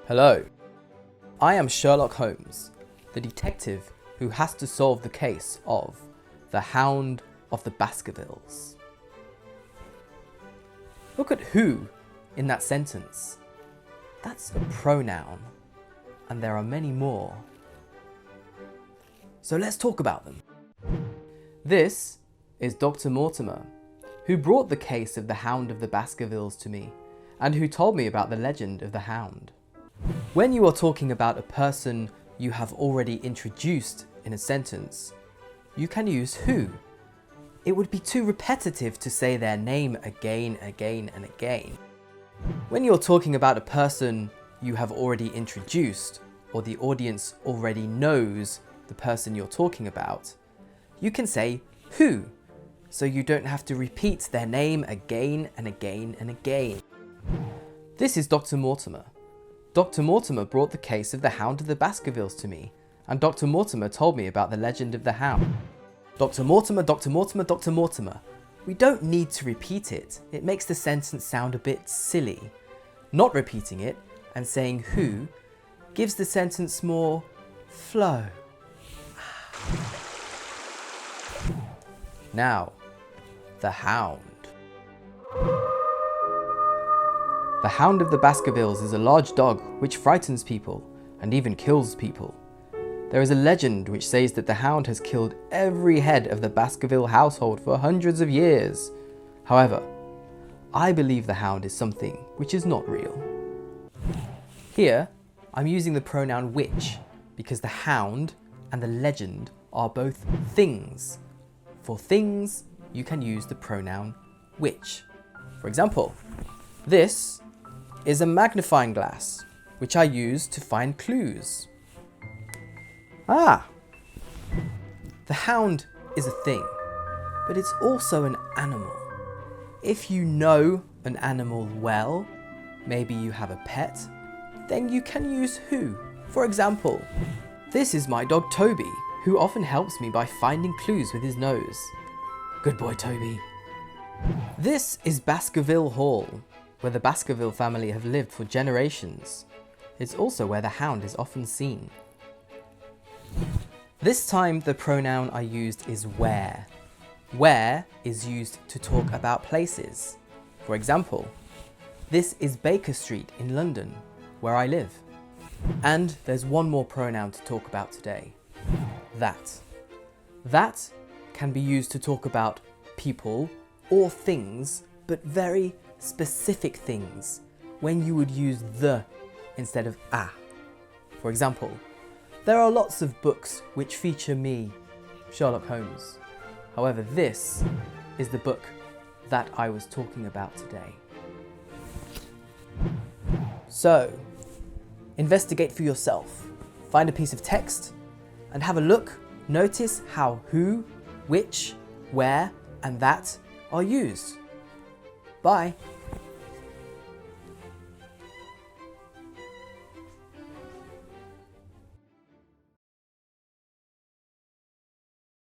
Hello, I am Sherlock Holmes, the detective who has to solve the case of the Hound of the Baskervilles. Look at who in that sentence. That's a pronoun, and there are many more. So let's talk about them. This is Dr. Mortimer, who brought the case of the Hound of the Baskervilles to me, and who told me about the legend of the hound. When you are talking about a person you have already introduced in a sentence, you can use who. It would be too repetitive to say their name again and again. When you're talking about a person you have already introduced, or the audience already knows the person you're talking about, you can say who, so you don't have to repeat their name again and again. This is Dr. Mortimer. Dr. Mortimer brought the case of the Hound of the Baskervilles to me, and Dr. Mortimer told me about the legend of the hound. Dr. Mortimer, Dr. Mortimer, Dr. Mortimer. We don't need to repeat it. It makes the sentence sound a bit silly. Not repeating it and saying who gives the sentence more flow. Now, the hound. The Hound of the Baskervilles is a large dog which frightens people and even kills people. There is a legend which says that the hound has killed every head of the Baskerville household for hundreds of years. However, I believe the hound is something which is not real. Here, I'm using the pronoun which because the hound and the legend are both things. For things, you can use the pronoun which. For example, this is a magnifying glass, which I use to find clues. The hound is a thing, but it's also an animal. If you know an animal well, maybe you have a pet, then you can use who. For example, this is my dog Toby, who often helps me by finding clues with his nose. Good boy, Toby. This is Baskerville Hall, where the Baskerville family have lived for generations. It's also where the hound is often seen. This time the pronoun I used is where. Where is used to talk about places. For example, this is Baker Street in London, where I live. And there's one more pronoun to talk about today. That. That can be used to talk about people or things, but very specific things, when you would use the instead of a. For example, there are lots of books which feature me, Sherlock Holmes. However, this is the book that I was talking about today. So, investigate for yourself. Find a piece of text and have a look. Notice how who, which, where, and that are used. Bye.